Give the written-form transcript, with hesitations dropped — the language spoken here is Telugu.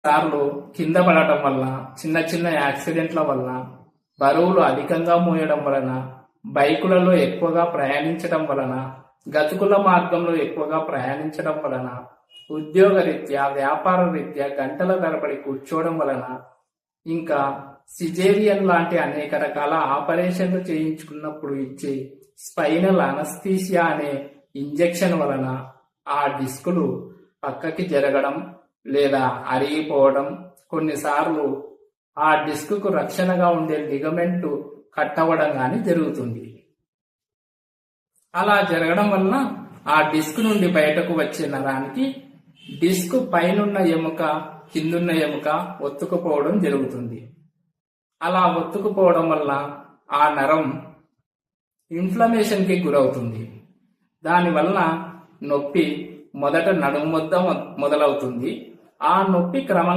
సార్లు కింద పడటం వల్ల, చిన్న చిన్న యాక్సిడెంట్ల వల్ల, బరువులు అధికంగా మోయడం వలన, బైకులలో ఎక్కువగా ప్రయాణించడం వలన, గతుకుల మార్గంలో ఎక్కువగా ప్రయాణించడం వలన, ఉద్యోగ రీత్యా, వ్యాపార రీత్యా గంటల తరబడి కూర్చోవడం వలన, ఇంకా సిజేరియన్ లాంటి అనేక రకాల ఆపరేషన్లు చేయించుకున్నప్పుడు ఇచ్చే స్పైనల్ అనస్థీసియా అనే ఇంజెక్షన్ వలన ఆ డిస్కులు పక్కకి జరగడం లేదా అరిగిపోవడం, కొన్నిసార్లు ఆ డిస్కుకు రక్షణగా ఉండే లిగమెంట్ కట్ అవ్వడం కానీ జరుగుతుంది. అలా జరగడం వలన ఆ డిస్క్ నుండి బయటకు వచ్చే నరానికి డిస్క్ పైనున్న ఎముక, కిందున్న ఎముక ఒత్తుకుపోవడం జరుగుతుంది. అలా ఒత్తుకుపోవడం వల్ల ఆ నరం ఇన్ఫ్లమేషన్ కి గురవుతుంది. దానివల్ల నొప్పి మొదట నడుము వద్ద మొదలవుతుంది. ఆ నొప్పి క్రమంగా